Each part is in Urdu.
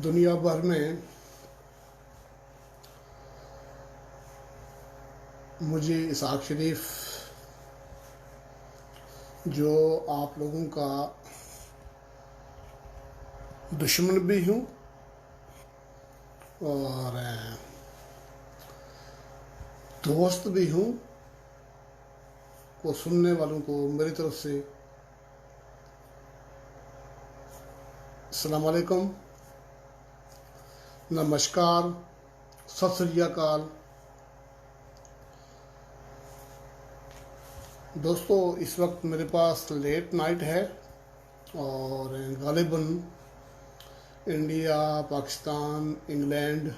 دنیا بھر میں مجھے اسحاق شریف جو آپ لوگوں کا دشمن بھی ہوں اور دوست بھی ہوں کو سننے والوں کو میری طرف سے السلام علیکم، نمسکار، ست سری اکال۔ دوستو، اس وقت میرے پاس لیٹ نائٹ ہے اور غالباً انڈیا، پاکستان، انگلینڈ،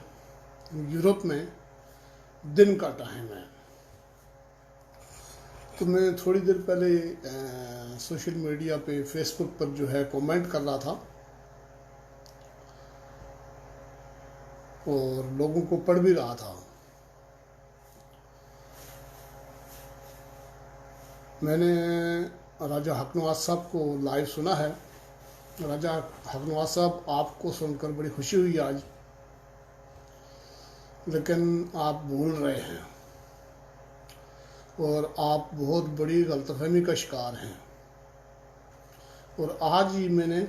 یورپ میں دن کا ٹائم ہے۔ تو میں تھوڑی دیر پہلے سوشل میڈیا پہ فیس بک پر جو ہے کومنٹ کر رہا تھا اور لوگوں کو پڑھ بھی رہا تھا۔ میں نے راجہ حق نواز صاحب کو لائیو سنا ہے۔ راجہ حق نواز صاحب، آپ کو سن کر بڑی خوشی ہوئی آج، لیکن آپ بھول رہے ہیں اور آپ بہت بڑی غلط فہمی کا شکار ہیں۔ اور آج ہی میں نے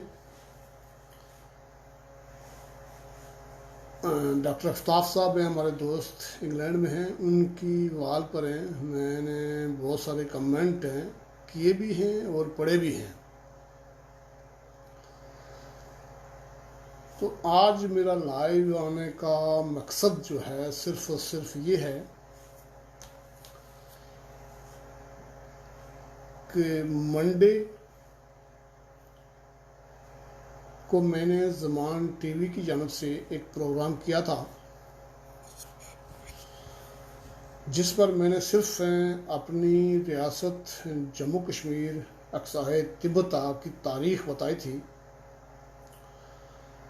ڈاکٹر افتاف صاحب ہیں، ہمارے دوست انگلینڈ میں ہیں، ان کی وال پر ہیں، میں نے بہت سارے کمنٹ کیے بھی ہیں اور پڑھے بھی ہیں۔ تو آج میرا لائیو آنے کا مقصد جو ہے صرف اور صرف یہ ہے کہ منڈے کو میں نے زمان ٹی وی کی جانب سے ایک پروگرام کیا تھا، جس پر میں نے صرف اپنی ریاست جموں کشمیر اقصی تبت کی تاریخ بتائی تھی،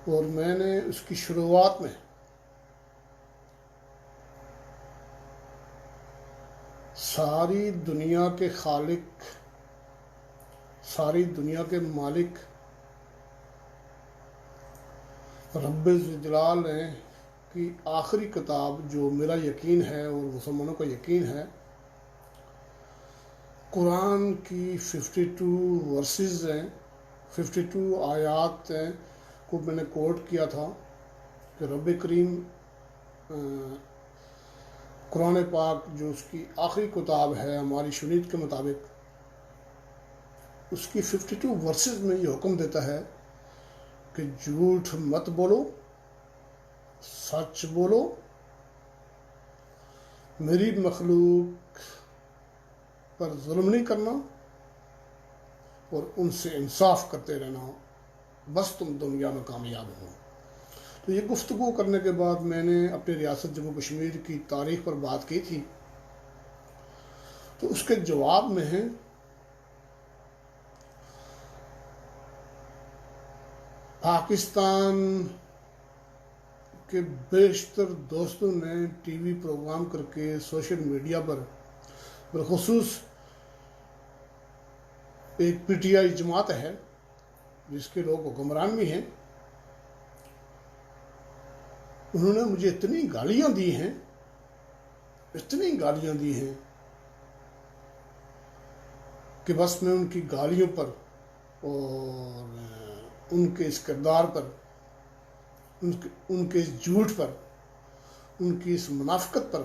اور میں نے اس کی شروعات میں ساری دنیا کے خالق، ساری دنیا کے مالک رب ذوالجلال کی آخری کتاب جو میرا یقین ہے اور مسلمانوں کا یقین ہے، قرآن کی 52 ورسز 52 آیات کو میں نے کوٹ کیا تھا کہ رب کریم قرآن پاک جو اس کی آخری کتاب ہے ہماری شنیت کے مطابق، اس کی 52 ورسز میں یہ حکم دیتا ہے کہ جھوٹ مت بولو، سچ بولو، میری مخلوق پر ظلم نہیں کرنا اور ان سے انصاف کرتے رہنا، بس تم دنیا میں کامیاب ہو۔ تو یہ گفتگو کرنے کے بعد میں نے اپنی ریاست جموں کشمیر کی تاریخ پر بات کی تھی، تو اس کے جواب میں ہے پاکستان کے بیشتر دوستوں نے ٹی وی پروگرام کر کے سوشل میڈیا پر، بالخصوص ایک پی ٹی آئی جماعت ہے جس کے لوگ حکمران بھی ہیں، انہوں نے مجھے اتنی گالیاں دی ہیں، اتنی گالیاں دی ہیں کہ بس میں ان کی گالیوں پر اور ان کے اس کردار پر، ان کے اس جھوٹ پر، ان کی اس منافقت پر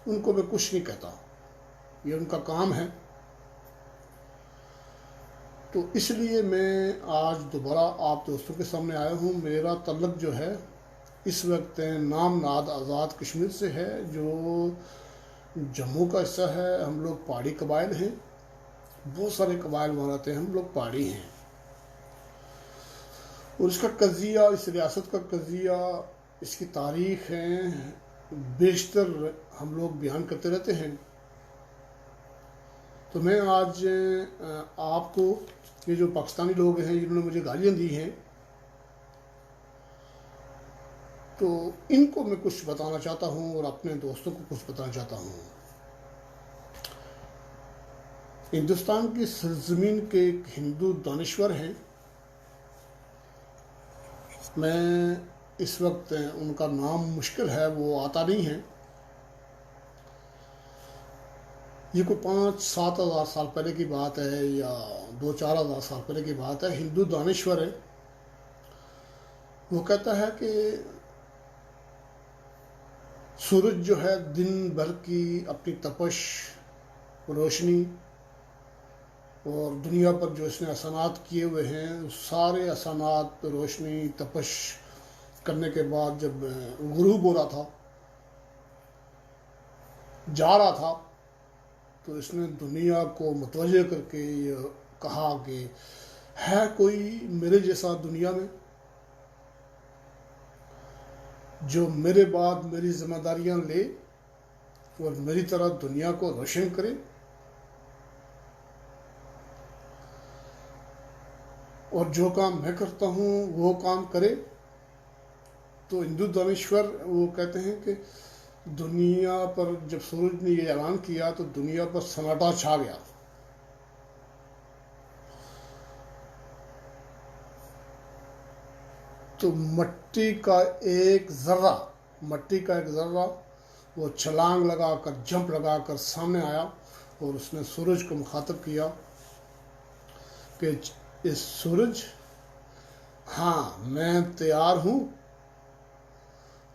ان کو میں کچھ نہیں کہتا، یہ ان کا کام ہے۔ تو اس لیے میں آج دوبارہ آپ دوستوں کے سامنے آیا ہوں۔ میرا تعلق جو ہے اس وقت نام ناد آزاد کشمیر سے ہے، جو جموں کا حصہ ہے۔ ہم لوگ پہاڑی قبائل ہیں، بہت سارے قبائل وہاں رہتے ہیں، ہم لوگ پہاڑی ہیں، اور اس کا قضیہ، اس ریاست کا قضیہ، اس کی تاریخ ہے، بیشتر ہم لوگ بیان کرتے رہتے ہیں۔ تو میں آج آپ کو، یہ جو پاکستانی لوگ ہیں جنہوں نے مجھے گالیاں دی ہیں، تو ان کو میں کچھ بتانا چاہتا ہوں اور اپنے دوستوں کو کچھ بتانا چاہتا ہوں۔ ہندوستان کی سرزمین کے ایک ہندو دانشور ہیں، میں اس وقت ان کا نام مشکل ہے، وہ آتا نہیں ہے. یہ کوئی 5-7 ہزار سال پہلے کی بات ہے یا 2-4 ہزار سال پہلے کی بات ہے. ہندو دانشور ہے. وہ کہتا ہے کہ سورج جو ہے دن بھر کی اپنی تپش، روشنی اور دنیا پر جو اس نے احسانات کیے ہوئے ہیں، سارے احسانات، روشنی، تپش کرنے کے بعد جب غروب ہو رہا تھا، جا رہا تھا، تو اس نے دنیا کو متوجہ کر کے یہ کہا کہ ہے کوئی میرے جیسا دنیا میں جو میرے بعد میری ذمہ داریاں لے اور میری طرح دنیا کو روشن کرے. اور جو کام میں کرتا ہوں وہ کام کرے. تو ہندو دانشور وہ کہتے ہیں کہ دنیا پر جب سورج نے یہ اعلان کیا تو دنیا پر سناٹا چھا گیا. تو مٹی کا ایک ذرہ وہ چھلانگ لگا کر، جمپ لگا کر سامنے آیا اور اس نے سورج کو مخاطب کیا کہ اس سورج، ہاں میں تیار ہوں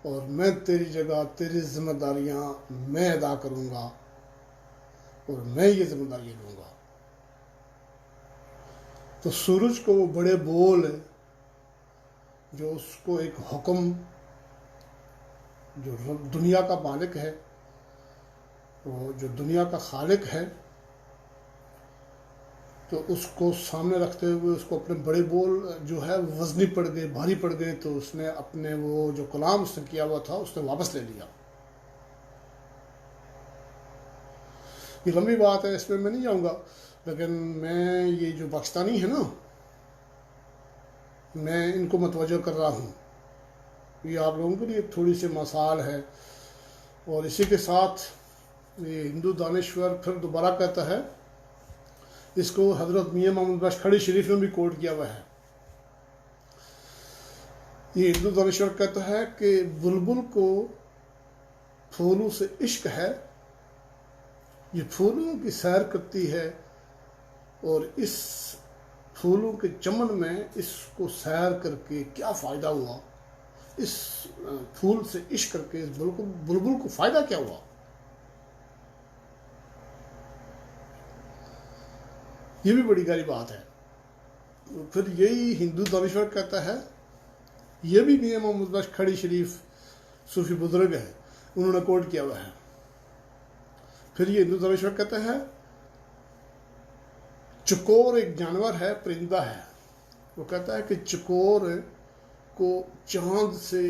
اور میں تیری جگہ تیری ذمہ داریاں میں ادا کروں گا اور میں یہ ذمہ داریاں لوں گا. تو سورج کو وہ بڑے بول جو اس کو ایک حکم، جو دنیا کا مالک ہے، وہ جو دنیا کا خالق ہے، تو اس کو سامنے رکھتے ہوئے اس کو اپنے بڑے بول جو ہے وزنی پڑ گئے، بھاری پڑ گئے. تو اس نے اپنے وہ جو کلام اس نے کیا ہوا تھا اس نے واپس لے لیا. یہ لمبی بات ہے، اس میں نہیں جاؤں گا، لیکن میں یہ جو پاکستانی ہے نا، میں ان کو متوجہ کر رہا ہوں. یہ آپ لوگوں کے لیے تھوڑی سی مثال ہے. اور اسی کے ساتھ یہ ہندو دانشور پھر دوبارہ کہتا ہے، اس کو حضرت میاں محمد بخش کھڑی شریف میں بھی کوٹ کیا ہوا ہے. یہ ہندو دانشور کہتا ہے کہ بلبل کو پھولوں سے عشق ہے، یہ پھولوں کی سیر کرتی ہے اور اس پھولوں کے چمن میں اس کو سیر کر کے کیا فائدہ ہوا، اس پھول سے عشق کر کے اس بلبل کو فائدہ کیا ہوا. یہ بھی بڑی گہری بات ہے. پھر یہی ہندو دانشور کہتا ہے، یہ بھی میاں محمد بخش کھڑی شریف صوفی بزرگ ہے، انہوں نے کوٹ کیا ہوا ہے. پھر یہ ہندو دانشور کہتا ہے، چکور ایک جانور ہے، پرندہ ہے. وہ کہتا ہے کہ چکور کو چاند سے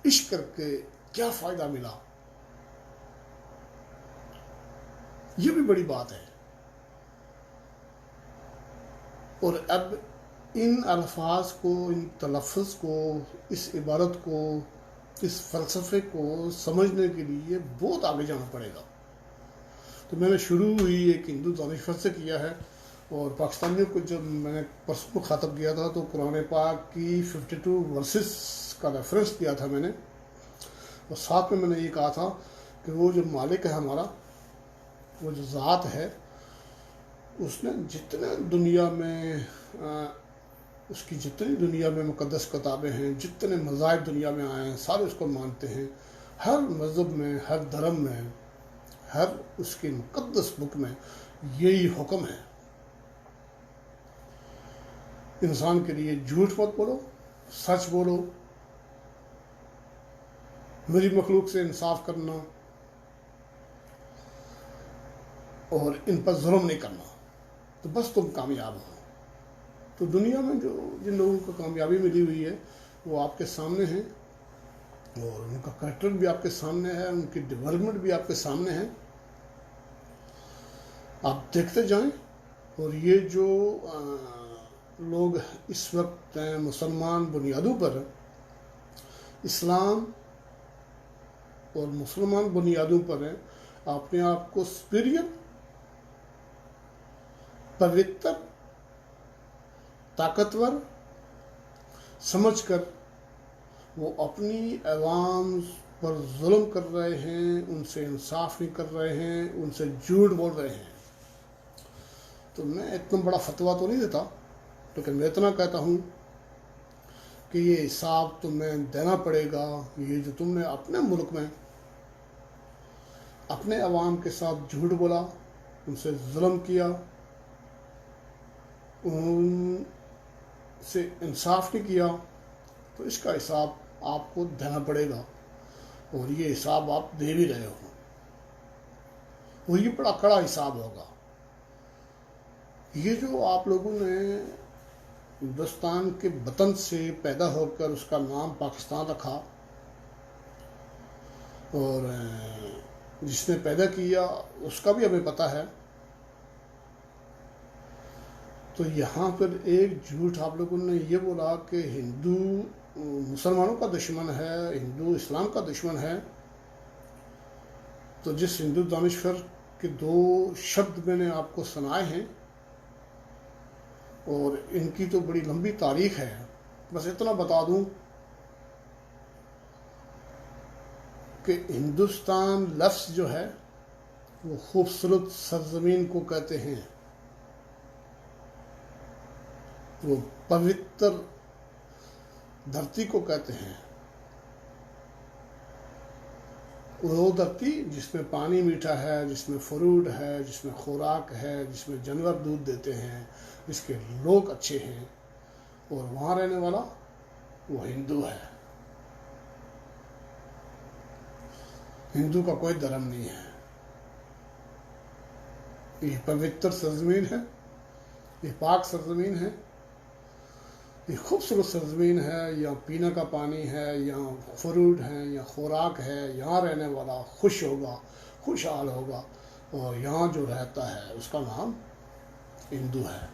عشق کر کے کیا فائدہ ملا. یہ بھی بڑی بات ہے. اور اب ان الفاظ کو، ان تلفظ کو، اس عبارت کو، اس فلسفے کو سمجھنے کے لیے بہت آگے جانا پڑے گا. تو میں نے شروع ہی ایک ہندو دانشور سے کیا ہے، اور پاکستانیوں کو جب میں نے پرسوں خاطب کیا تھا تو قرآن پاک کی 52 ورسز کا ریفرنس دیا تھا میں نے. اور ساتھ میں نے یہ کہا تھا کہ وہ جو مالک ہے ہمارا، وہ جو ذات ہے، اس نے جتنے دنیا میں اس کی جتنی دنیا میں مقدس کتابیں ہیں، جتنے مذاہب دنیا میں آئے ہیں، سارے اس کو مانتے ہیں. ہر مذہب میں، ہر دھرم میں، ہر اس کی مقدس بک میں یہی حکم ہے، انسان کے لیے جھوٹ مت بولو، سچ بولو، میری مخلوق سے انصاف کرنا اور ان پر ظلم نہیں کرنا، تو بس تم کامیاب ہو. تو دنیا میں جن لوگوں کو کامیابی ملی ہوئی ہے وہ آپ کے سامنے ہیں، اور ان کا کریکٹر بھی آپ کے سامنے ہے، ان کی ڈیولپمنٹ بھی آپ کے سامنے ہے. آپ دیکھتے جائیں. اور یہ جو لوگ اس وقت مسلمان بنیادوں پر، اسلام اور مسلمان بنیادوں پر ہیں، اپنے آپ کو سپیریئر، پوتر، طاقتور سمجھ کر وہ اپنی عوام پر ظلم کر رہے ہیں، ان سے انصاف نہیں کر رہے ہیں، ان سے جھوٹ بول رہے ہیں۔ تو میں اتنا بڑا فتویٰ تو نہیں دیتا، لیکن میں اتنا کہتا ہوں کہ یہ حساب تمہیں دینا پڑے گا۔ یہ جو تم نے اپنے ملک میں اپنے عوام کے ساتھ جھوٹ بولا، ان سے ظلم کیا، ان سے انصاف نہیں کیا، تو اس کا حساب آپ کو دینا پڑے گا، اور یہ حساب آپ دے بھی رہے ہو، اور یہ بڑا کڑا حساب ہوگا۔ یہ جو آپ لوگوں نے ہندوستان کے وطن سے پیدا ہو کر اس کا نام پاکستان رکھا، اور جس نے پیدا کیا اس کا بھی ہمیں پتہ ہے، تو یہاں پر ایک جھوٹ آپ لوگوں نے یہ بولا کہ ہندو مسلمانوں کا دشمن ہے، ہندو اسلام کا دشمن ہے۔ تو جس ہندو دانشور کے 2 شبد میں نے آپ کو سنائے ہیں، اور ان کی تو بڑی لمبی تاریخ ہے، بس اتنا بتا دوں کہ ہندوستان لفظ جو ہے وہ خوبصورت سرزمین کو کہتے ہیں، وہ پوتر دھرتی کو کہتے ہیں، وہ دھرتی جس میں پانی میٹھا ہے، جس میں فروٹ ہے، جس میں خوراک ہے، جس میں جانور دودھ دیتے ہیں، جس کے لوگ اچھے ہیں، اور وہاں رہنے والا وہ ہندو ہے۔ ہندو کا کوئی دھرم نہیں ہے۔ یہ پوتر سرزمین ہے، یہ پاک سرزمین ہے، یہ خوبصورت سرزمین ہے۔ یہاں پینے کا پانی ہے، یہاں فروٹ ہے، یہاں خوراک ہے، یہاں رہنے والا خوش ہوگا، خوشحال ہوگا، اور یہاں جو رہتا ہے اس کا نام ہندو ہے۔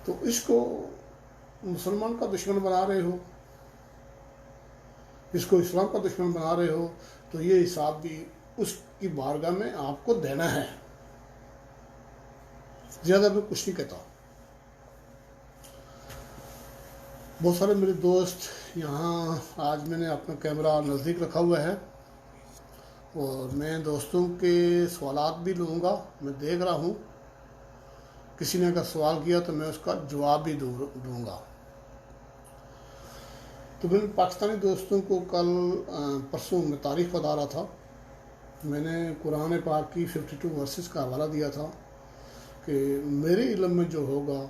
تو اس کو مسلمان کا دشمن بنا رہے ہو، اس کو اسلام کا دشمن بنا رہے ہو، تو یہ حساب بھی اس کی بارگاہ میں آپ کو دینا ہے۔ زیادہ میں کچھ نہیں کہتا۔ بہت سارے میرے دوست یہاں، آج میں نے اپنا کیمرہ نزدیک رکھا ہوا ہے، اور میں دوستوں کے سوالات بھی لوں گا۔ میں دیکھ رہا ہوں کسی نے اگر سوال کیا تو میں اس کا جواب بھی دوں گا۔ تو میں پاکستانی دوستوں کو کل پرسوں میں تاریخ بتا رہا تھا، میں نے قرآن پاک کی 52 ورسز کا حوالہ دیا تھا کہ میرے علم میں جو ہوگا،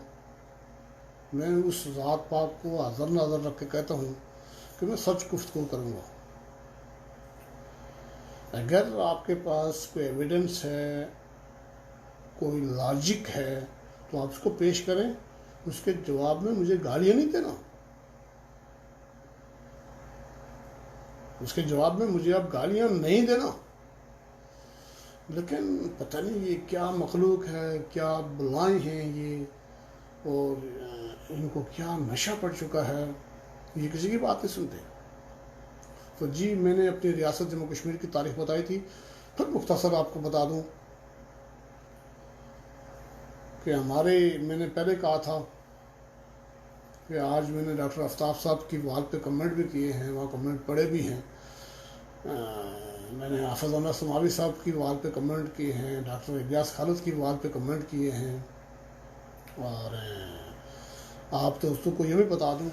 میں اس ذات پاک کو حاضر ناظر رکھ کے کہتا ہوں کہ میں سچ گفتگو کروں گا۔ اگر آپ کے پاس کوئی ایویڈنس ہے، کوئی لاجک ہے، تو آپ اس کو پیش کریں۔ اس کے جواب میں مجھے گالیاں نہیں دینا، اس کے جواب میں مجھے آپ گالیاں نہیں دینا۔ لیکن پتہ نہیں یہ کیا مخلوق ہے، کیا بلائیں ہیں یہ، اور ان کو کیا نشہ پڑ چکا ہے، یہ کسی کی بات نہیں سنتے۔ تو جی، میں نے اپنی ریاست جموں کشمیر کی تاریخ بتائی تھی، پھر مختصر آپ کو بتا دوں کہ میں نے پہلے کہا تھا کہ آج میں نے ڈاکٹر آفتاب صاحب کی وال پہ کمنٹ بھی کیے ہیں، وہاں کمنٹ پڑھے بھی ہیں۔ میں نے حافظ احمد سماوی صاحب کی وال پہ کمنٹ کیے ہیں، ڈاکٹر الیاس خالد کی وال پہ کمنٹ کیے ہیں، اور آپ دوستوں کو یہ بھی بتا دوں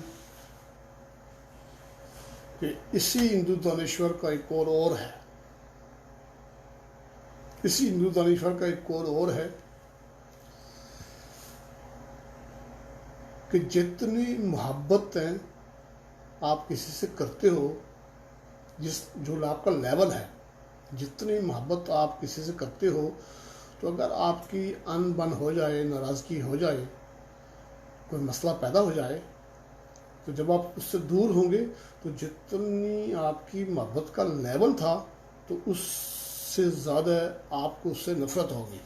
کہ اسی ہندو دانشور کا ایک قول اور ہے، اسی ہندو دانشور کا ایک قول اور ہے کہ جتنی محبتیں آپ کسی سے کرتے ہو، جو آپ کا لیول ہے، جتنی محبت آپ کسی سے کرتے ہو، تو اگر آپ کی ان بن ہو جائے، ناراضگی ہو جائے، کوئی مسئلہ پیدا ہو جائے، تو جب آپ اس سے دور ہوں گے تو جتنی آپ کی محبت کا لیول تھا، تو اس سے زیادہ آپ کو اس سے نفرت ہوگی۔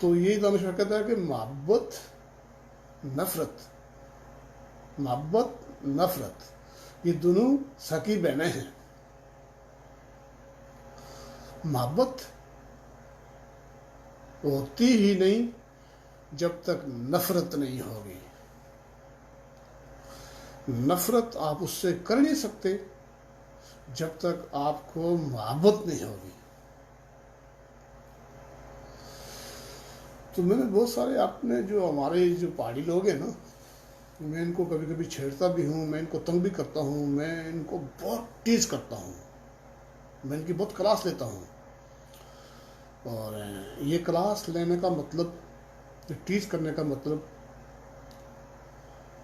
تو یہی دانشور کہتا ہے کہ محبت نفرت یہ دونوں سکی بہنیں ہیں۔ محبت ہوتی ہی نہیں جب تک نفرت نہیں ہوگی۔ نفرت آپ اس سے کر نہیں سکتے جب تک آپ کو محبت نہیں ہوگی. تو میں نے بہت سارے اپنے جو ہمارے جو پہاڑی لوگ ہیں نا، میں ان کو کبھی کبھی چھیڑتا بھی ہوں، میں ان کو تنگ بھی کرتا ہوں، میں ان کو بہت ٹیز کرتا ہوں، میں ان کی بہت کلاس لیتا ہوں. اور یہ کلاس لینے کا مطلب، یہ ٹیز کرنے کا مطلب،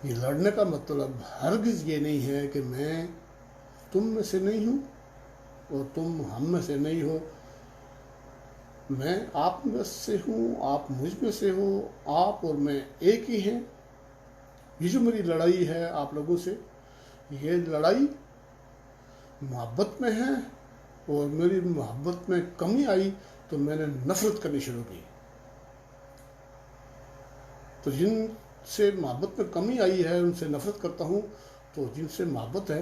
یہ لڑنے کا مطلب ہرگز یہ نہیں ہے کہ میں تم میں سے نہیں ہوں اور تم ہم میں سے نہیں ہو. میں آپ میں سے ہوں، آپ مجھ میں سے ہو، آپ اور میں ایک ہی ہیں. یہ جو میری لڑائی ہے آپ لوگوں سے، یہ لڑائی محبت میں ہے، اور میری محبت میں کمی آئی تو میں نے نفرت کرنی شروع کی. تو جن سے محبت میں کمی آئی ہے ان سے نفرت کرتا ہوں. تو جن سے محبت ہے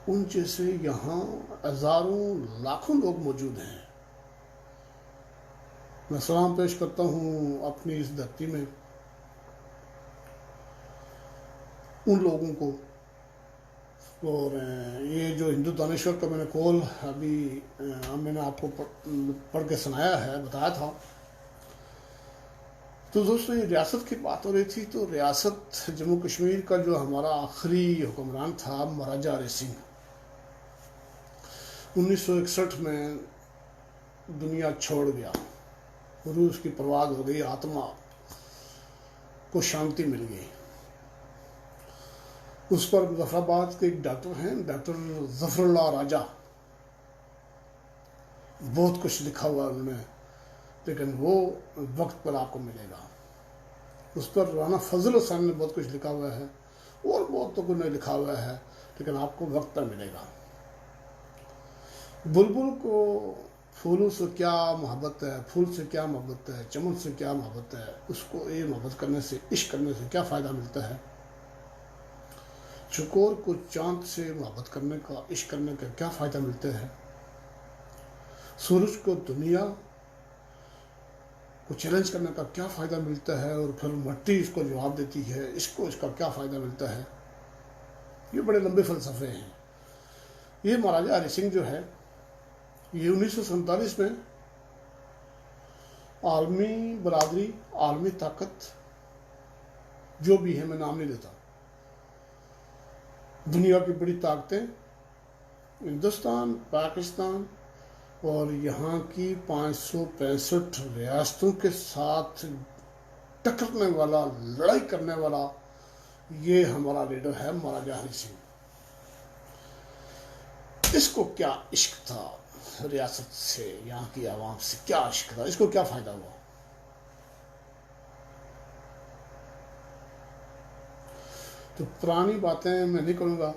ان جیسے یہاں ہزاروں لاکھوں لوگ موجود ہیں. میں سلام پیش کرتا ہوں اپنی اس دھرتی میں ان لوگوں کو. اور یہ جو ہندو دانشور کا میں نے کول ابھی میں نے آپ کو پڑھ کے سنایا ہے، بتایا تھا. تو دوستو یہ ریاست کی بات ہو رہی تھی. تو ریاست جموں کشمیر کا جو ہمارا آخری حکمران تھا مہاراجہ ہری سنگھ، 1961 میں دنیا چھوڑ گیا. روح کی پرواز ہو گئی، آتما کو شانتی مل گئی. اس پر ظفر آباد کے ایک ڈاکٹر ہیں، ڈاکٹر ظفر اللہ راجہ، بہت کچھ لکھا ہوا انہوں نے، لیکن وہ وقت پر آپ کو ملے گا. اس پر رانا فضل حسین نے بہت کچھ لکھا ہوا ہے، اور بہت تو کچھ نہیں لکھا ہوا ہے، لیکن آپ کو وقت پر ملے گا. بلبل کو پھولوں سے کیا محبت ہے، پھول سے کیا محبت ہے، چمن سے کیا محبت ہے، اس کو یہ محبت کرنے سے، عشق کرنے سے کیا فائدہ ملتا ہے. چکور کو چاند سے محبت کرنے کا، عشق کرنے کا کیا فائدہ ملتا ہے. سورج کو دنیا کو چیلنج کرنے کا کیا فائدہ ملتا ہے، اور پھر مٹی اس کو جواب دیتی ہے، اس کو اس کا کیا فائدہ ملتا ہے. یہ بڑے لمبے فلسفے ہیں. یہ مہاراجہ ہری سنگھ جو ہے، یہ 1947 میں عالمی برادری، عالمی طاقت جو بھی ہے، میں نام نہیں لیتا، دنیا کی بڑی طاقتیں ہندوستان، پاکستان اور یہاں کی 565 ریاستوں کے ساتھ ٹکرنے والا، لڑائی کرنے والا، یہ ہمارا لیڈر ہے مہاراجہ ہری سنگھ. اس کو کیا عشق تھا ریاست سے، یہاں کی عوام سے کیا عشق تھا، اس کو کیا فائدہ ہوا. تو پرانی باتیں میں نہیں کروں گا.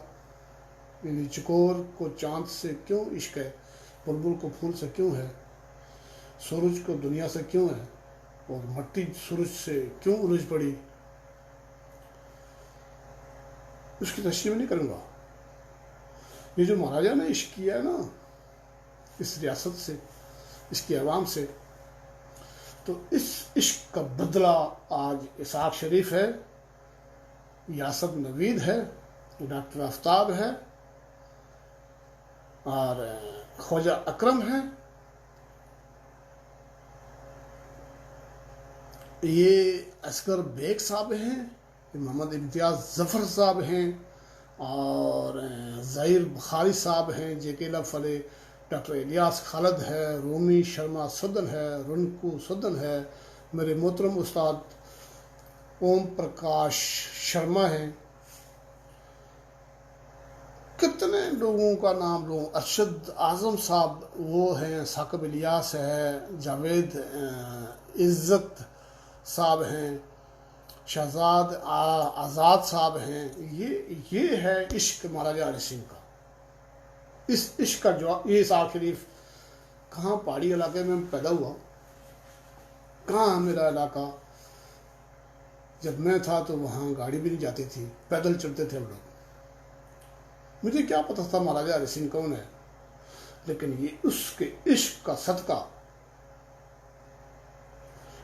یعنی چکور کو چاند سے کیوں عشق ہے، بلبل کو پھول سے کیوں ہے، سورج کو دنیا سے کیوں ہے، اور مٹی سورج سے کیوں الجھ پڑی، اس کی تشریح نہیں کروں گا. یہ جو مہاراجہ نے عشق کیا ہے نا اس ریاست سے، اس کی عوام سے، تو اس عشق کا بدلہ آج اسحاق شریف ہے، یاسر نوید ہے، ڈاکٹر آفتاب ہے، اور خواجہ اکرم ہے. یہ اصغر بیگ صاحب ہیں، محمد امتیاز ظفر صاحب ہیں، اور ظہیر بخاری صاحب ہیں، جے کے لف علی، ڈاکٹر الیاس خالد ہے، رومی شرما سدن ہے، رنکو سدن ہے، میرے محترم استاد اوم پرکاش شرما ہیں. کتنے لوگوں کا نام لوں، ارشد اعظم صاحب وہ ہیں، ثاقب الیاس ہے، جاوید عزت صاحب ہیں، شہزاد آزاد صاحب ہیں. یہ ہے عشق مہاراجہ ہری سنگھ کا. اس عشق کا جواب، یہ اسحاق شریف کہاں پہاڑی علاقے میں پیدا ہوا، کہاں میرا علاقہ. جب میں تھا تو وہاں گاڑی بھی نہیں جاتی تھی، پیدل چلتے تھے ہم لوگ. مجھے کیا پتہ تھا مہاراجہ ہری سنگھ کون ہے، لیکن یہ اس کے عشق کا صدقہ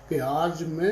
کہ آج میں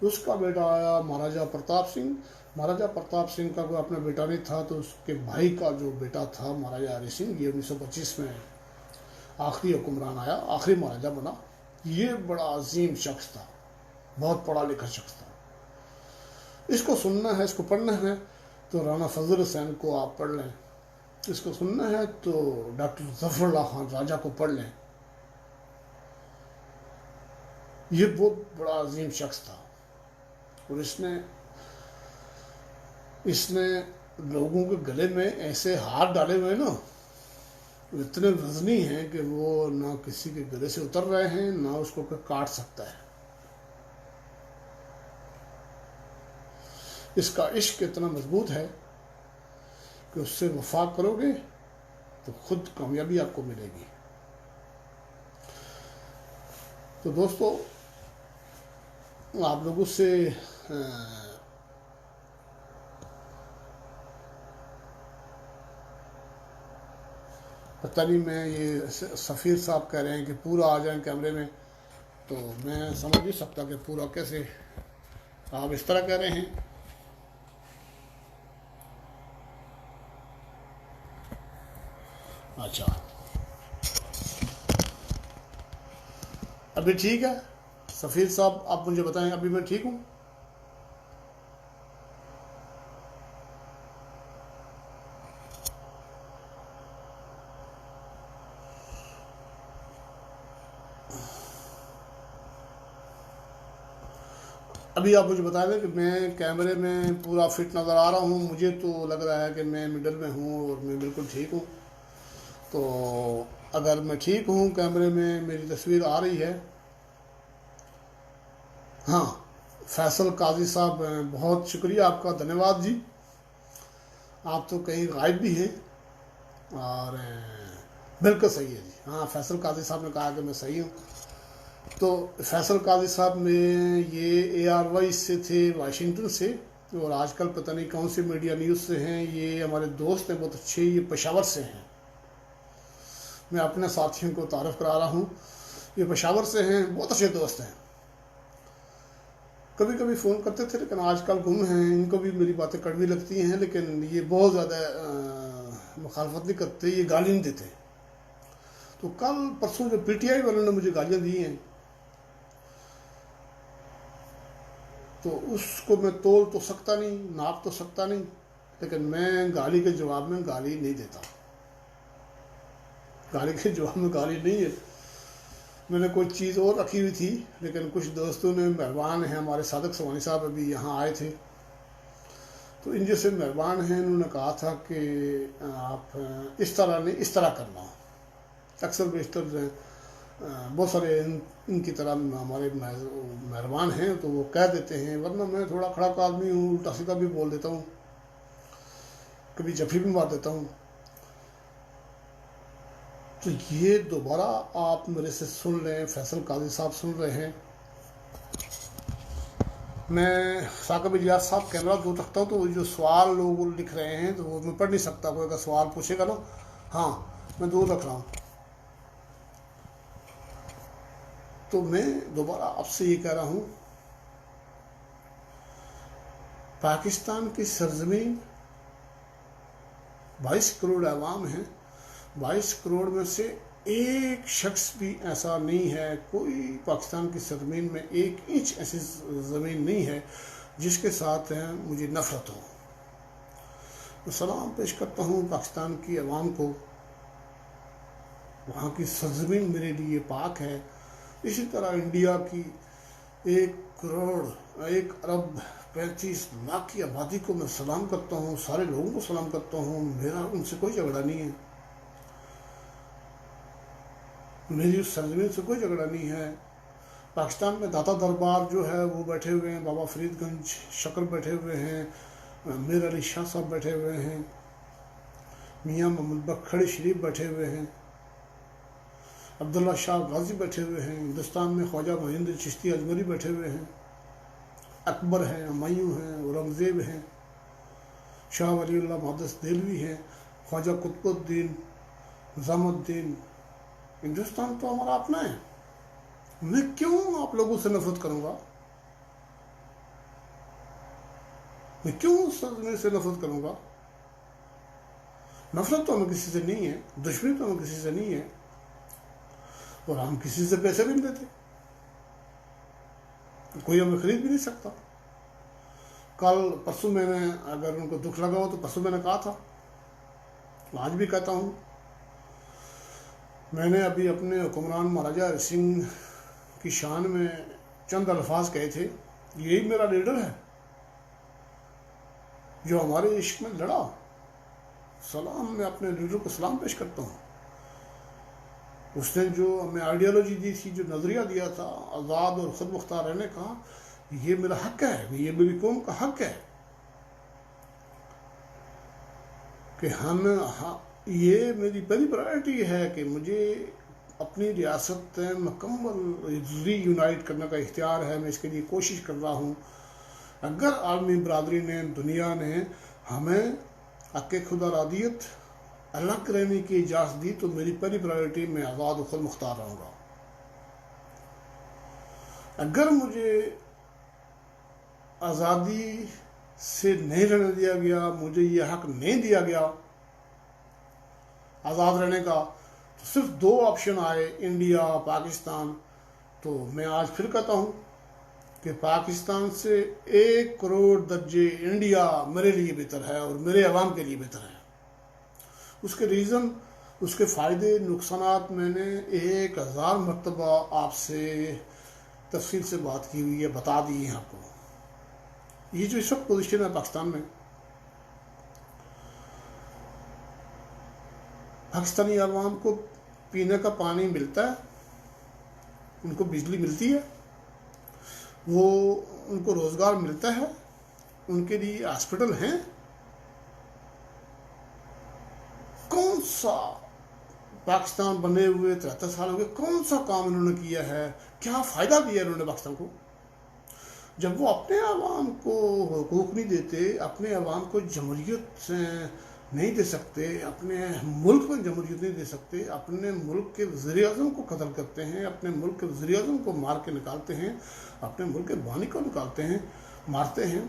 اس کا بیٹا آیا مہاراجا پرتاپ سنگھ. مہاراجا پرتاپ سنگھ کا کوئی اپنا بیٹا نہیں تھا، تو اس کے بھائی کا جو بیٹا تھا مہاراجا ہری سنگھ، یہ 1925 میں آخری حکمران آیا، آخری مہاراجا بنا. یہ بڑا عظیم شخص تھا، بہت پڑھا لکھا شخص تھا. اس کو سننا ہے، اس کو پڑھنا ہے تو رانا فضل حسین کو آپ پڑھ لیں. اس کو سننا ہے تو ڈاکٹر ظفر اللہ خان راجہ کو پڑھ لیں. یہ بہت بڑا عظیم شخص تھا، اور اس نے لوگوں کے گلے میں ایسے ہاتھ ڈالے ہوئے نا، اتنے وزنی ہیں کہ وہ نہ کسی کے گلے سے اتر رہے ہیں، نہ اس کو کوئی کاٹ سکتا ہے. اس کا عشق اتنا مضبوط ہے کہ اس سے وفا کرو گے تو خود کامیابی آپ کو ملے گی. تو دوستو، آپ لوگوں سے پتہ نہیں، میں یہ سفیر صاحب کہہ رہے ہیں کہ پورا آ جائیں کیمرے میں، تو میں سمجھ نہیں سکتا کہ پورا کیسے. آپ اس طرح کہہ رہے ہیں. اچھا، ابھی ٹھیک ہے سفیر صاحب، آپ مجھے بتائیں ابھی میں ٹھیک ہوں؟ ابھی آپ مجھے بتا دیں کہ میں کیمرے میں پورا فٹ نظر آ رہا ہوں. مجھے تو لگ رہا ہے کہ میں مڈل میں ہوں اور میں بالکل ٹھیک ہوں. تو اگر میں ٹھیک ہوں، کیمرے میں میری تصویر آ رہی ہے. ہاں، فیصل قاضی صاحب، بہت شکریہ آپ کا، دھنیہ واد جی. آپ تو کہیں غائب بھی ہیں، اور بالکل صحیح ہے جی. ہاں، فیصل قاضی صاحب نے کہا کہ میں صحیح ہوں. تو فیصل قاضی صاحب میں یہ ARY سے تھے، واشنگٹن سے، اور آج کل پتہ نہیں کون سی میڈیا نیوز سے ہیں. یہ ہمارے دوست ہیں بہت اچھے، یہ پشاور سے ہیں. میں اپنے ساتھیوں کو تعارف کرا رہا ہوں، یہ پشاور سے ہیں، بہت اچھے دوست ہیں. کبھی کبھی فون کرتے تھے، لیکن آج کل گم ہیں. ان کو بھی میری باتیں کڑوی لگتی ہیں، لیکن یہ بہت زیادہ مخالفت نہیں کرتے، یہ گالی نہیں دیتے. تو کل پرسوں جو PTI والوں نے مجھے گالیاں دی ہیں، تو اس کو میں تول تو سکتا نہیں، ناپ تو سکتا نہیں، لیکن میں گالی کے جواب میں گالی نہیں دیتا. گالی کے جواب میں گالی نہیں ہے. میں نے کوئی چیز اور رکھی ہوئی تھی، لیکن کچھ دوستوں نے، مہربان ہیں ہمارے صادق سوانی صاحب، ابھی یہاں آئے تھے، تو ان جیسے مہربان ہیں، انہوں نے کہا تھا کہ آپ اس طرح نہیں، اس طرح کرنا. اکثر بیشتر بہت سارے ان کی طرح ہمارے مہربان ہیں، تو وہ کہہ دیتے ہیں، ورنہ میں تھوڑا کھڑا آدمی ہوں، الٹا سیدھا بھی بول دیتا ہوں، کبھی جفی بھی مار دیتا ہوں. تو یہ دوبارہ آپ میرے سے سن لیں، فیصل قاضی صاحب سن رہے ہیں. میں ثاقب الیاس صاحب کیمرہ دور رکھتا ہوں، تو وہ جو سوال لوگ لکھ رہے ہیں تو وہ میں پڑھ نہیں سکتا. کوئی اگر سوال پوچھے گا نا، ہاں میں دور رکھ رہا ہوں. تو میں دوبارہ آپ سے یہ کہہ رہا ہوں، پاکستان کی سرزمین 22 کروڑ عوام ہیں. 22 کروڑ میں سے ایک شخص بھی ایسا نہیں ہے، کوئی پاکستان کی سرزمین میں 1 انچ ایسی زمین نہیں ہے جس کے ساتھ مجھے نفرت ہو. میں سلام پیش کرتا ہوں پاکستان کی عوام کو. وہاں کی سرزمین میرے لیے پاک ہے. اسی طرح انڈیا کی 1 کروڑ 1 ارب 35 لاکھ کی آبادی کو میں سلام کرتا ہوں، سارے لوگوں کو سلام کرتا ہوں. میرا ان سے کوئی جھگڑا نہیں ہے، میری اس سرزمین سے کوئی جھگڑا نہیں ہے. پاکستان میں داتا دربار جو ہے وہ بیٹھے ہوئے ہیں، بابا فرید گنج شکر بیٹھے ہوئے ہیں، میر علی شاہ صاحب بیٹھے ہوئے ہیں، میاں محمد بکھڑی شریف بیٹھے ہوئے ہیں، عبداللہ شاہ غازی بیٹھے ہوئے ہیں. ہندوستان میں خواجہ مہندر چشتی اجمری بیٹھے ہوئے ہیں، اکبر ہیں، ہمایوں ہیں، اورنگزیب ہیں، شاہ ولی اللہ محدث دہلوی ہیں، خواجہ قطب الدین، نظام الدین. ہندوستان تو ہمارا اپنا ہے. میں کیوں آپ لوگوں سے نفرت کروں گا؟ میں کیوں اس آدمی سے نفرت کروں گا؟ نفرت تو ہمیں کسی سے نہیں ہے، دشمنی تو ہمیں کسی سے نہیں ہے، اور ہم کسی سے پیسے بھی نہیں دیتے، کوئی ہمیں خرید بھی نہیں سکتا۔ کل پرسوں میں نے، اگر ان کو دکھ لگا ہو تو پرسوں میں نے کہا تھا، آج بھی کہتا ہوں، میں نے ابھی اپنے حکمران مہاراجہ ہری سنگھ کی شان میں چند الفاظ کہے تھے، یہی میرا لیڈر ہے جو ہمارے عشق میں لڑا، سلام، میں اپنے لیڈر کو سلام پیش کرتا ہوں۔ اس نے جو ہمیں آئیڈیالوجی دی تھی، جو نظریہ دیا تھا آزاد اور خود مختار رہنے کا، یہ میرا حق ہے، یہ میری قوم کا حق ہے کہ یہ میری پہلی پرائرٹی ہے کہ مجھے اپنی ریاست مکمل ری یونائٹ کرنے کا اختیار ہے، میں اس کے لیے کوشش کر رہا ہوں۔ اگر عالمی برادری نے، دنیا نے ہمیں حق خدا رادیت الگ رہنے کی اجازت دی تو میری پہلی پرائرٹی میں آزاد و خود مختار رہوں گا۔ اگر مجھے آزادی سے نہیں رہنے دیا گیا، مجھے یہ حق نہیں دیا گیا آزاد رہنے کا، تو صرف دو آپشن آئے، انڈیا، پاکستان۔ تو میں آج پھر کہتا ہوں کہ پاکستان سے 1 کروڑ درجے انڈیا میرے لیے بہتر ہے اور میرے عوام کے لیے بہتر ہے۔ اس کے ریزن، اس کے فائدے، نقصانات میں نے 1000 مرتبہ آپ سے تفصیل سے بات کی ہوئی ہے، بتا دی ہے آپ کو۔ یہ جو اس وقت پوزیشن ہے پاکستان میں، پاکستانی عوام کو پینے کا پانی ملتا ہے، ان کو بجلی ملتی ہے، ان کو روزگار ملتا ہے، ان کے لیے ہاسپٹل ہیں۔ کون سا پاکستان بنے ہوئے 73 سال ہو گئے، کون سا کام انہوں نے کیا ہے، کیا فائدہ دیا انہوں نے پاکستان کو؟ جب وہ اپنے عوام کو حقوق نہیں دیتے، اپنے عوام کو جمہوریت نہیں دے سکتے، اپنے ملک میں جمہوریت نہیں دے سکتے، اپنے ملک کے وزیر اعظم کو قتل کرتے ہیں، اپنے ملک کے وزیر اعظم کو مار کے نکالتے ہیں، اپنے ملک کے بانی کو نکالتے ہیں، مارتے ہیں،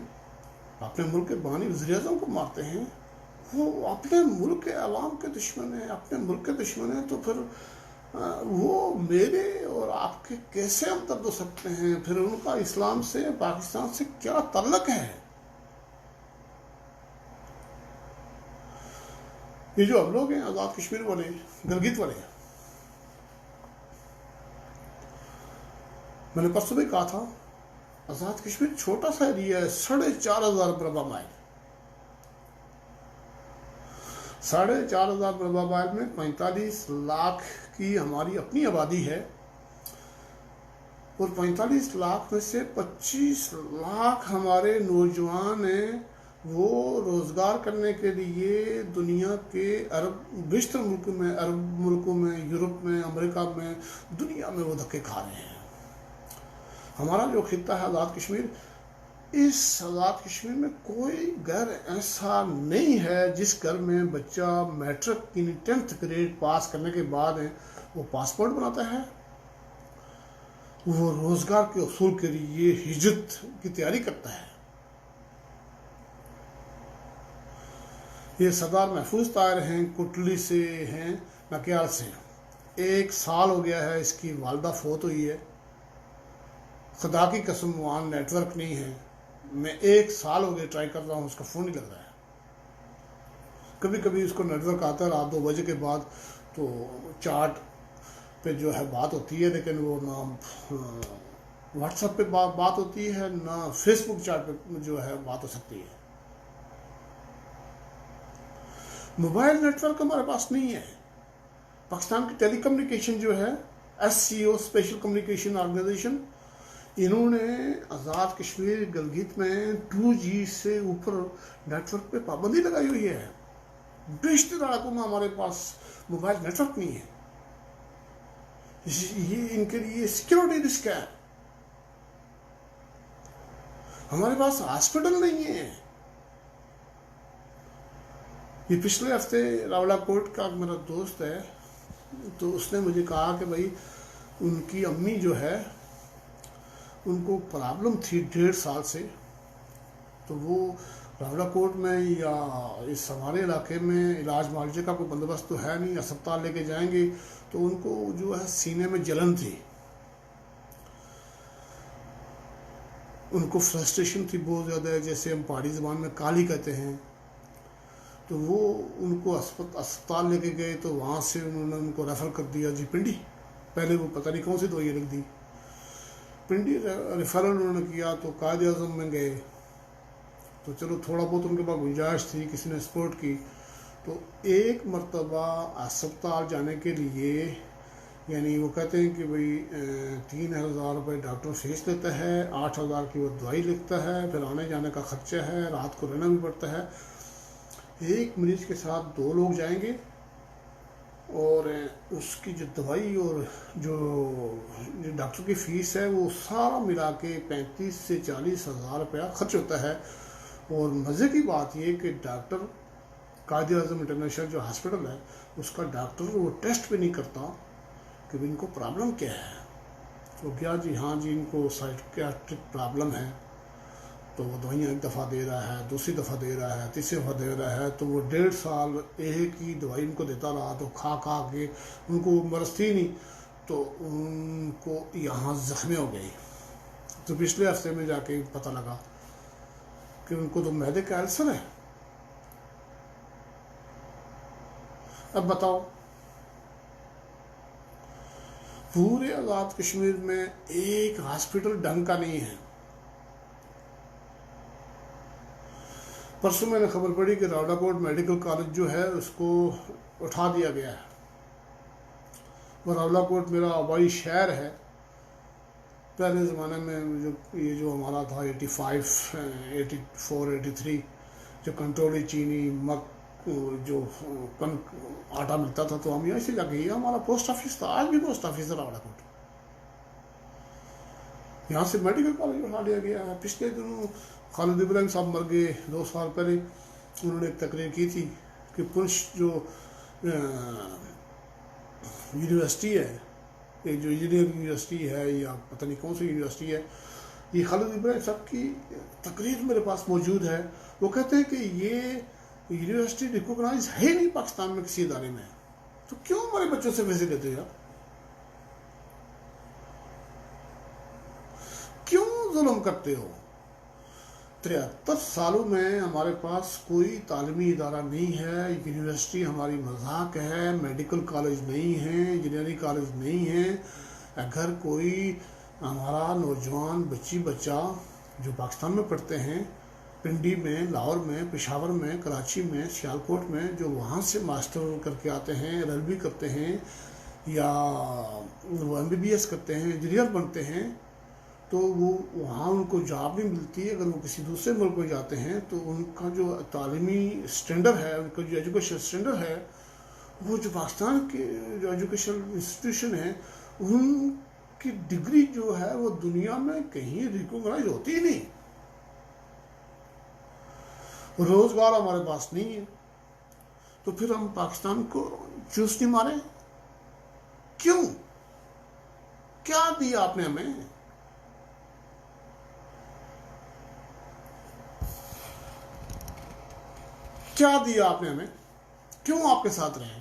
اپنے ملک کے بانی وزیر اعظم کو مارتے ہیں، وہ اپنے ملک کے عوام کے دشمن ہیں، اپنے ملک کے دشمن ہیں، تو پھر وہ میرے اور آپ کے کیسے ہمدرد ہو سکتے ہیں؟ پھر ان کا اسلام سے، پاکستان سے کیا تعلق ہے؟ یہ جو ہم لوگ ہیں آزاد کشمیر والے، گلگت والے، میں نے پرسوں بھی کہا تھا، آزاد کشمیر چھوٹا سا ایریا ہے، 4,500 مربع مائل، 4,500 مربع مائل میں 45 لاکھ کی ہماری اپنی آبادی ہے، اور 45 لاکھ میں سے 25 لاکھ ہمارے نوجوان ہیں، وہ روزگار کرنے کے لیے دنیا کے بیشتر ملکوں میں، عرب ملکوں میں، یورپ میں، امریکہ میں، دنیا میں وہ دھکے کھا رہے ہیں۔ ہمارا جو خطہ ہے آزاد کشمیر، اس آزاد کشمیر میں کوئی گھر ایسا نہیں ہے جس گھر میں بچہ میٹرک یعنی 10th گریڈ پاس کرنے کے بعد وہ پاسپورٹ بناتا ہے، وہ روزگار کے حصول کے لیے ہجرت کی تیاری کرتا ہے۔ یہ سردار محفوظ طاہر ہیں، کوٹلی سے ہیں، نکیال سے، 1 سال ہو گیا ہے اس کی والدہ فوت ہوئی ہے، خدا کی قسم وہاں نیٹ ورک نہیں ہے، میں 1 سال ہو گیا ٹرائی کر رہا ہوں، اس کا فون نہیں لگ رہا ہے۔ کبھی کبھی اس کو نیٹ ورک آتا ہے رات 2 بجے کے بعد، تو چارٹ پہ جو ہے بات ہوتی ہے، لیکن وہ نہ واٹس ایپ پہ بات ہوتی ہے، نہ فیس بک چارٹ پہ جو ہے بات ہو سکتی ہے۔ موبائل نیٹ ورک ہمارے پاس نہیں ہے۔ پاکستان کی ٹیلی کمیونیکیشن جو ہے، SCO اسپیشل کمیونیکیشن آرگنائزیشن، انہوں نے آزاد کشمیر گلگت میں 2G سے اوپر نیٹ ورک پہ پابندی لگائی ہوئی ہے۔ بیشتر علاقوں میں ہمارے پاس موبائل نیٹ ورک نہیں ہے، یہ ان کے لیے سیکیورٹی رسک ہے۔ ہمارے پاس ہاسپٹل نہیں ہے۔ یہ پچھلے ہفتے راولا کوٹ کا میرا دوست ہے، تو اس نے مجھے کہا کہ بھائی ان کی امی جو ہے، ان کو پرابلم تھی 1.5 سال سے، تو وہ راولا کوٹ میں یا اس ہمارے علاقے میں علاج معالجے کا کوئی بندوبست تو ہے نہیں، اسپتال لے کے جائیں گے تو ان کو جو ہے سینے میں جلن تھی، ان کو فرسٹریشن تھی بہت زیادہ، جیسے ہم پہاڑی زبان میں کالی کہتے ہیں، تو وہ ان کو اسپتال لے کے گئے تو وہاں سے انہوں نے ان کو ریفر کر دیا جی پنڈی، پہلے وہ پتہ نہیں کون سی دوائی لکھ دی، پنڈی ریفرل انہوں نے کیا تو قائد اعظم میں گئے، تو چلو تھوڑا بہت ان کے پاس گنجائش تھی، کسی نے سپورٹ کی، تو ایک مرتبہ اسپتال جانے کے لیے یعنی وہ کہتے ہیں کہ بھئی 3,000 روپے ڈاکٹر فیس لیتا ہے، 8,000 کی وہ دوائی لکھتا ہے، پھر آنے جانے کا خرچہ ہے، رات کو رہنا بھی پڑتا ہے، ایک مریض کے ساتھ 2 لوگ جائیں گے اور اس کی جو دوائی اور جو ڈاکٹر کی فیس ہے وہ سارا ملا کے 35 سے 40,000 روپیہ خرچ ہوتا ہے۔ اور مزے کی بات یہ کہ ڈاکٹر قائد اعظم انٹرنیشنل جو ہاسپٹل ہے اس کا ڈاکٹر وہ ٹیسٹ بھی نہیں کرتا کہ ان کو پرابلم کیا ہے، تو کیا جی ہاں جی ان کو سائیکیاٹرک پرابلم ہے، تو وہ دوائیاں ایک دفعہ دے رہا ہے، دوسری دفعہ دے رہا ہے، تیسری دفعہ دے رہا ہے، تو وہ 1.5 سال ایک ہی دوائی ان کو دیتا رہا، تو کھا کے ان کو مرضی نہیں، تو ان کو یہاں زخمی ہو گئی، تو پچھلے ہفتے میں جا کے پتہ لگا کہ ان کو تو معدے کا السر ہے۔ اب بتاؤ پورے آزاد کشمیر میں ایک ہاسپٹل ڈھنگ کا نہیں ہے۔ پرسوں میں نے خبر پڑی کہ راولا کوٹ میڈیکل کالج جو ہے اس کو اٹھا دیا گیا ہے، وہ راولا کوٹ میرا آبائی شہر ہے، پہلے زمانے میں یہ جو ہمارا تھا 85 84 83 جو کنٹرولی چینی جو آٹا ملتا تھا تو ہم یہاں سے لگے، یہ ہمارا پوسٹ آفس تھا، آج بھی پوسٹ آفس ہے راولا کوٹ، یہاں سے میڈیکل کالج اٹھا لیا گیا ہے۔ پچھلے دنوں خالد ابراہیم صاحب مر گئے 2 سال پہلے، انہوں نے ایک تقریر کی تھی کہ پنچ جو یونیورسٹی ہے، ایک جو انجینئرنگ یونیورسٹی ہے یا پتہ نہیں کون سی یونیورسٹی ہے، یہ خالد ابراہیم صاحب کی تقریر میرے پاس موجود ہے، وہ کہتے ہیں کہ یہ یونیورسٹی ریکوگنائز ہے نہیں پاکستان میں کسی ادارے میں، تو کیوں ہمارے بچوں سے پیسے لیتے ہو، کیوں ظلم کرتے ہو؟ 73 سالوں میں ہمارے پاس کوئی تعلیمی ادارہ نہیں ہے، یونیورسٹی ہماری مذاق ہے، میڈیکل کالج نہیں ہے، انجینئرنگ کالج نہیں ہے۔ اگر کوئی ہمارا نوجوان بچہ جو پاکستان میں پڑھتے ہیں، پنڈی میں، لاہور میں، پشاور میں، کراچی میں، سیالکوٹ میں، جو وہاں سے ماسٹر کر کے آتے ہیں، LLB کرتے ہیں یا وہ MBBS کرتے ہیں، انجینئر بنتے ہیں، تو وہ وہاں ان کو جاب نہیں ملتی، اگر وہ کسی دوسرے ملک میں جاتے ہیں تو ان کا جو تعلیمی سٹینڈرڈ ہے، ان کا جو ایجوکیشن سٹینڈرڈ ہے، وہ جو پاکستان کے جو ایجوکیشن انسٹیٹیوشن ہیں ان کی ڈگری جو ہے وہ دنیا میں کہیں ریکوگنائز ہوتی ہی نہیں، روزگار ہمارے پاس نہیں ہے، تو پھر ہم پاکستان کو چوس نہیں مارے؟ کیوں؟ کیا دیا آپ نے ہمیں؟ کیا دیا آپ نے ہمیں؟ کیوں آپ کے ساتھ رہے؟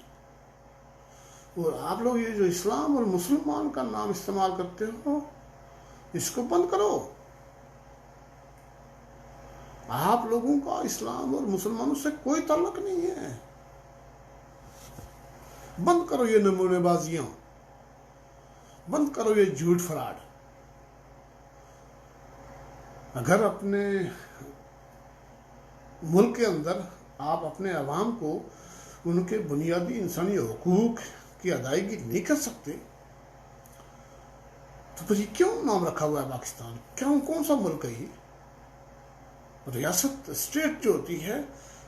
اور آپ لوگ یہ جو اسلام اور مسلمان کا نام استعمال کرتے ہو اس کو بند کرو، آپ لوگوں کا اسلام اور مسلمانوں سے کوئی تعلق نہیں ہے، بند کرو یہ نمونے بازیاں، بند کرو یہ جھوٹ فراڈ۔ اگر اپنے ملک کے اندر آپ اپنے عوام کو ان کے بنیادی انسانی حقوق کی ادائیگی نہیں کر سکتے تو پھر یہ کیوں نام رکھا ہوا ہے پاکستان؟ کیوں؟ کون سا ملک ہے یہ؟ ریاست اسٹیٹ جو ہوتی ہے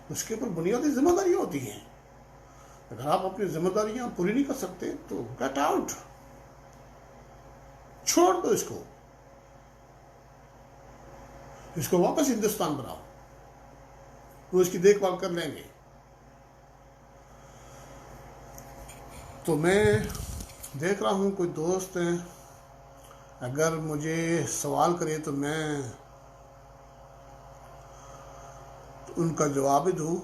اس کے اوپر بنیادی ذمہ داریاں ہوتی ہیں، اگر آپ اپنی ذمہ داریاں پوری نہیں کر سکتے تو گیٹ آؤٹ، چھوڑ دو اس کو واپس ہندوستان بناؤ، وہ اس کی دیکھ بھال کر لیں گے۔ تو میں دیکھ رہا ہوں کوئی دوست ہیں، اگر مجھے سوال کرے تو میں ان کا جواب دوں.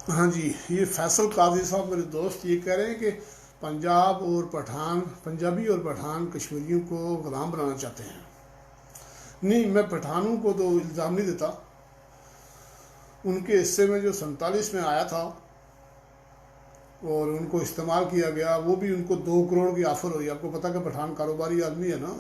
ہاں جی، یہ فیصل قاضی صاحب میرے دوست یہ کہہ رہے ہیں کہ پنجابی اور پٹھان کشمیریوں کو غلام بنانا چاہتے ہیں. نہیں، میں پٹھانوں کو تو الزام نہیں دیتا. ان کے حصے میں جو 47 میں آیا تھا اور ان کو استعمال کیا گیا، وہ بھی ان کو 2 کروڑ کی آفر ہوئی. آپ کو پتا کہ پٹھان کاروباری آدمی ہے نا،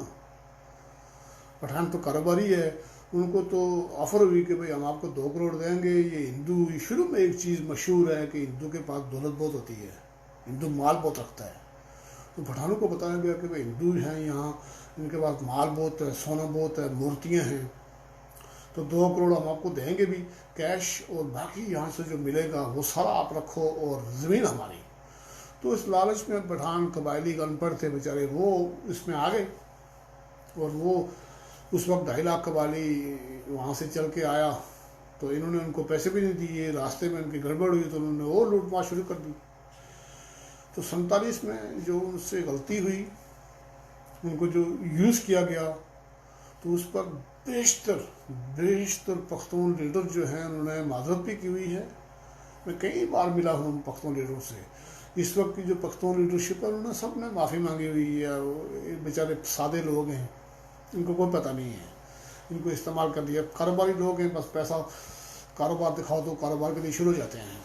پٹھان تو کاروباری ہے. ان کو تو آفر ہوئی کہ بھئی ہم آپ کو 2 کروڑ دیں گے. یہ ہندو، شروع میں ایک چیز مشہور ہے کہ ہندو کے پاس دولت بہت ہوتی ہے، ہندو مال بہت رکھتا ہے. تو پٹھانوں کو بتایا گیا کہ بھئی ہندو ہیں یہاں، ان کے پاس مال بہت ہے، سونا بہت ہے، مورتیاں ہیں، تو 2 کروڑ ہم آپ کو دیں گے بھی کیش، اور باقی یہاں سے جو ملے گا وہ سارا آپ رکھو اور زمین ہماری. تو اس لالچ میں پٹھان قبائلی ان پڑھ تھے بیچارے، وہ اس میں آ گئے. اور وہ اس وقت 2.5 لاکھ قبائلی وہاں سے چل کے آیا، تو انہوں نے ان کو پیسے بھی نہیں دیے. راستے میں ان کی گڑبڑ ہوئی تو انہوں نے اور لوٹ مار شروع کر دی. تو 47 میں جو ان سے غلطی ہوئی، ان کو جو یوز کیا گیا، تو اس پر بیشتر پختون لیڈر جو ہیں انہوں نے معذرت بھی کی ہوئی ہے. میں کئی بار ملا ہوں پختون لیڈروں سے. اس وقت کی جو پختون لیڈرشپ ہے انہوں نے سب نے معافی مانگی ہوئی ہے. بیچارے سادے لوگ ہیں، ان کو کوئی پتہ نہیں ہے، ان کو استعمال کر دیا. کاروباری لوگ ہیں، بس پیسہ کاروبار دکھاؤ تو کاروبار کے لیے شروع ہو جاتے ہیں.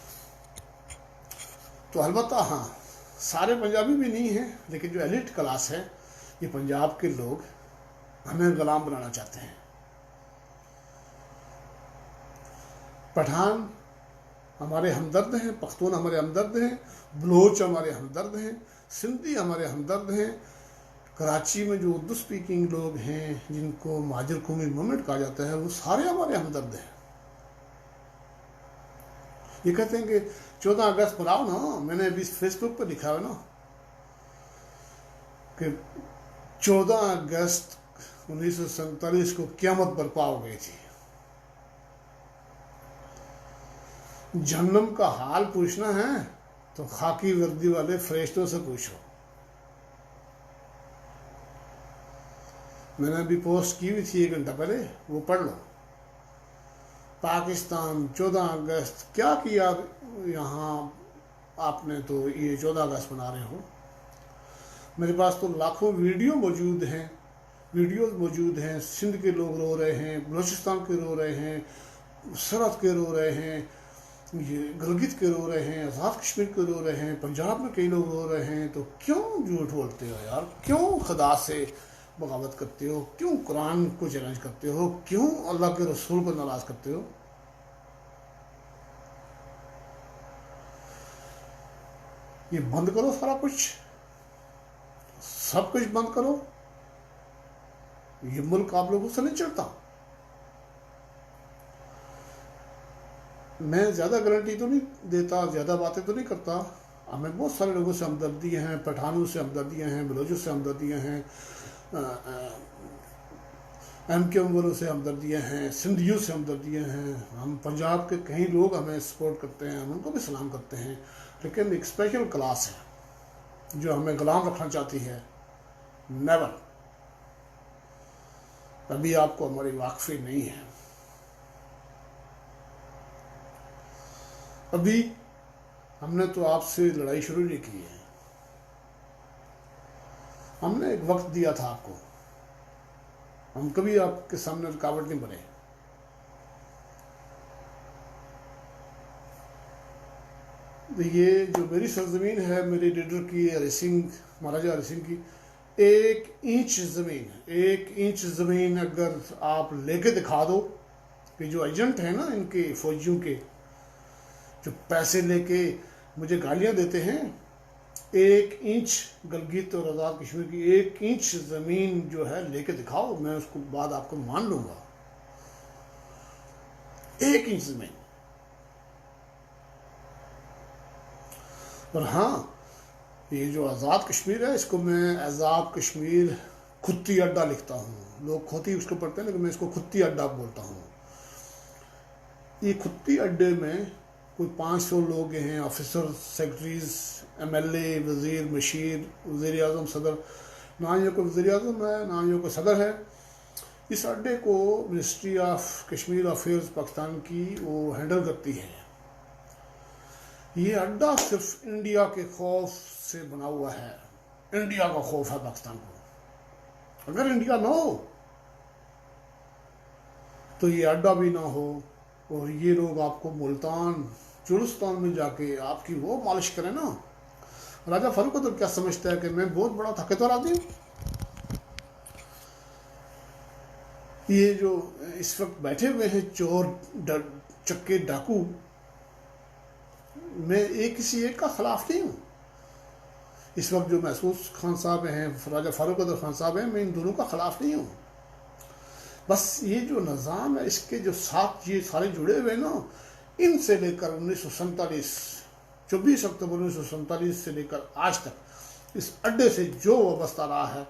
تو البتہ ہاں، سارے پنجابی بھی نہیں ہیں، لیکن جو ایلیٹ کلاس ہے، یہ پنجاب کے لوگ ہمیں غلام بنانا چاہتے ہیں. پٹھان ہمارے ہمدرد ہیں، پختون ہمارے ہمدرد ہیں، بلوچ ہمارے ہمدرد ہیں، سندھی ہمارے ہمدرد ہیں. کراچی میں جو اردو سپیکنگ لوگ ہیں، جن کو مہاجر قومی موومنٹ کہا جاتا ہے، وہ سارے ہمارے ہمدرد ہیں. یہ کہتے ہیں کہ 14 اگست مناؤ نا. میں نے ابھی فیس بک پہ لکھا ہے نا کہ 14 اگست 1947 کو قیامت برپا ہو گئی تھی. جہنم کا حال پوچھنا ہے تو خاکی وردی والے فرشتوں سے پوچھو. میں نے ابھی پوسٹ کی ہوئی تھی 1 گھنٹہ پہلے، وہ پڑھ لو. پاکستان 14 اگست کیا کیا یہاں آپ نے، تو یہ 14 اگست منا رہے ہو. میرے پاس تو لاکھوں ویڈیوز موجود ہیں. سندھ کے لوگ رو رہے ہیں، بلوچستان کے رو رہے ہیں، سرحد کے رو رہے ہیں، یہ گلگت کے رو رہے ہیں، آزاد کشمیر کے رو رہے ہیں، پنجاب میں کئی لوگ رو رہے ہیں. تو کیوں جھوٹ بولتے ہو یار؟ کیوں خدا سے بغاوت کرتے ہو؟ کیوں قرآن کو چیلنج کرتے ہو؟ کیوں اللہ کے رسول کو ناراض کرتے ہو؟ یہ بند کرو، سارا کچھ، سب کچھ بند کرو. یہ ملک آپ لوگوں سے نہیں چلتا. میں زیادہ گارنٹی تو نہیں دیتا، زیادہ باتیں تو نہیں کرتا. ہمیں بہت سارے لوگوں سے ہمدردیاں ہیں، پٹھانوں سے ہمدردیاں ہیں، بلوچوں سے ہمدردیاں ہیں، ایم کے والوں سے ہمدردیاں ہیں، سندھیوں سے ہمدردیاں ہیں. ہم پنجاب کے کئی لوگ ہمیں سپورٹ کرتے ہیں، ہم ان کو بھی سلام کرتے ہیں. لیکن ایک اسپیشل کلاس ہے جو ہمیں غلام رکھنا چاہتی ہے. نیور. ابھی آپ کو ہماری واقفی نہیں ہے. ابھی ہم نے تو آپ سے لڑائی شروع نہیں کی ہے. ہم نے ایک وقت دیا تھا آپ کو. ہم کبھی آپ کے سامنے رکاوٹ نہیں بنے. یہ جو میری سرزمین ہے، میری لیڈر کی، ہری سنگھ، مہاراجا ہری سنگھ کی، 1 انچ زمین اگر آپ لے کے دکھا دو، کہ جو ایجنٹ ہیں نا ان کے فوجیوں کے، جو پیسے لے کے مجھے گالیاں دیتے ہیں، 1 انچ گلگت اور آزاد کشمیر کی 1 انچ زمین جو ہے لے کے دکھاؤ، میں اس کو بعد آپ کو مان لوں گا. 1 انچ زمین. اور ہاں، یہ جو آزاد کشمیر ہے، اس کو میں آزاد کشمیر کھتی اڈا لکھتا ہوں. لوگ کھوتی اس کو پڑھتے ہیں، لیکن میں اس کو کھتی اڈا بولتا ہوں. یہ کھتی اڈے میں کوئی 500 لوگ ہیں، officer, secretaries, M L A, وزیر، مشیر، وزیر اعظم، صدر. نہ یہ کوئی وزیر اعظم ہے، نہ یہ کوئی صدر ہے. اس اڈے کو ministry of Kashmir affairs Pakistan کی وہ ہینڈل کرتی ہے. یہ اڈا صرف انڈیا کے خوف سے بنا ہوا ہے. انڈیا کا خوف ہے پاکستان کو. اگر انڈیا نہ ہو تو یہ اڈا بھی نہ ہو، اور یہ لوگ آپ کو ملتان چولستان میں جا کے آپ کی وہ مالش کریں نا. راجہ فاروق تو کیا سمجھتا ہے کہ میں بہت بڑا طاقتور آدمی ہوں. یہ جو اس وقت بیٹھے ہوئے ہیں چور، چکے، ڈاکو، میں کسی ایک کا خلاف نہیں ہوں. اس وقت جو محسوس خان صاحب ہیں، راجہ فاروق قدر خان صاحب ہیں، میں ان دونوں کا خلاف نہیں ہوں. بس یہ جو نظام ہے، اس کے جو ساتھ یہ سارے جڑے ہوئے نا، ان سے لے کر 1947، 24 اکتوبر 1947 سے لے کر آج تک اس اڈے سے جو وابستہ رہا ہے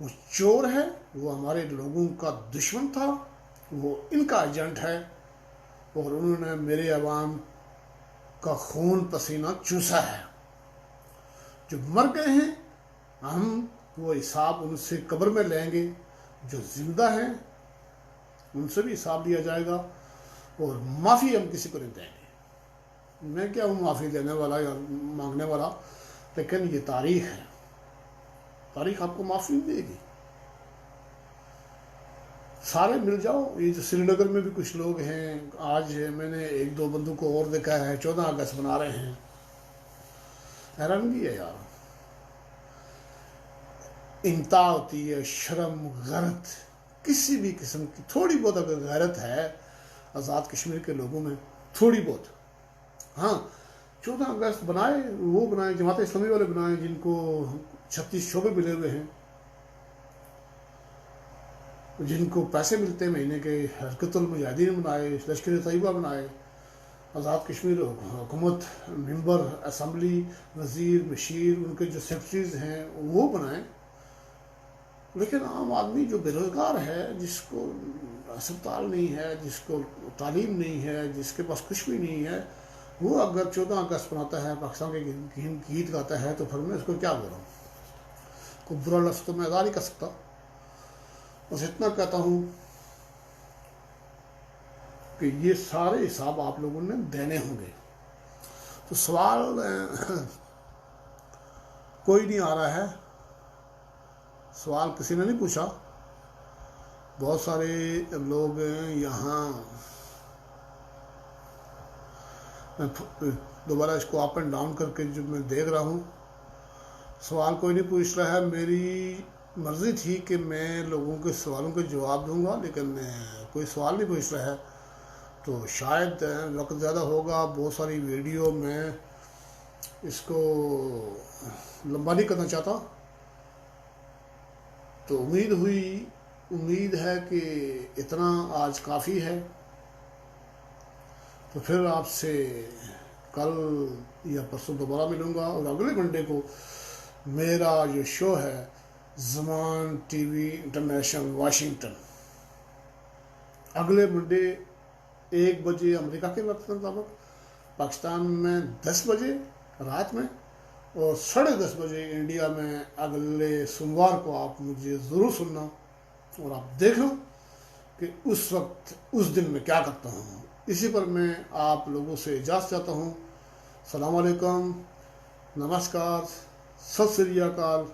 وہ چور ہے، وہ ہمارے لوگوں کا دشمن تھا، وہ ان کا ایجنٹ ہے، اور انہوں نے میرے عوام کا خون پسینہ چوسا ہے. جو مر گئے ہیں ہم وہ حساب ان سے قبر میں لیں گے. جو زندہ ہیں ان سے بھی حساب لیا جائے گا، اور معافی ہم کسی کو نہیں دیں گے. میں کیا ہوں معافی دینے والا یا مانگنے والا، لیکن یہ تاریخ ہے. تاریخ آپ کو معافی نہیں دے گی. سارے مل جاؤ. یہ جو سری نگر میں بھی کچھ لوگ ہیں، آج میں نے 1-2 بندوں کو اور دیکھا ہے 14 اگست بنا رہے ہیں. حیرانگی ہے یار. انتا ہوتی ہے، شرم، غیرت، کسی بھی قسم کی تھوڑی بہت اگر غیرت ہے آزاد کشمیر کے لوگوں میں، تھوڑی بہت. ہاں 14 اگست بنائے، وہ بنائے، جماعت اسلامی والے بنائے جن کو 36 شعبے ملے ہوئے ہیں، جن کو پیسے ملتے ہیں مہینے کے. حرکت المجاہدین بنائے، لشکر طیبہ بنائے، آزاد کشمیر حکومت، ممبر اسمبلی، وزیر، مشیر، ان کے جو سیکرٹریز ہیں وہ بنائیں. لیکن عام آدمی جو بے روزگار ہے، جس کو اسپتال نہیں ہے، جس کو تعلیم نہیں ہے، جس کے پاس کچھ بھی نہیں ہے، وہ اگر 14 اگست بناتا ہے، پاکستان کے گیت گاتا ہے، تو پھر میں اس کو کیا بولوں؟ کوئی برا لفظ تو میں ادا نہیں کر سکتا. بس اتنا کہتا ہوں کہ یہ سارے حساب آپ لوگوں نے دینے ہوں گے. تو سوال کوئی نہیں آ رہا ہے. سوال کسی نے نہیں پوچھا. بہت سارے لوگ یہاں، میں دوبارہ اس کو اپ اینڈ ڈاؤن کر کے جو میں دیکھ رہا ہوں، سوال کوئی نہیں پوچھ رہا ہے. میری مرضی تھی کہ میں لوگوں کے سوالوں کے جواب دوں گا، لیکن کوئی سوال نہیں پوچھ رہا ہے. تو شاید وقت زیادہ ہوگا. بہت ساری ویڈیو، میں اس کو لمبا نہیں کرنا چاہتا. تو امید ہے کہ اتنا آج کافی ہے. تو پھر آپ سے کل یا پرسوں دوبارہ ملوں گا. اور اگلے منڈے کو میرا جو شو ہے زمان ٹی وی انٹرنیشنل واشنگٹن، اگلے منڈے 1 بجے امریکہ کے وقت کے مطابق، پاکستان میں 10 بجے رات میں، اور 10:30 بجے انڈیا میں اگلے سوموار کو. آپ مجھے ضرور سننا اور آپ دیکھ لو کہ اس وقت اس دن میں کیا کرتا ہوں. اسی پر میں آپ لوگوں سے اجازت چاہتا ہوں. السلام علیکم، نمسکار، ست سری اکال.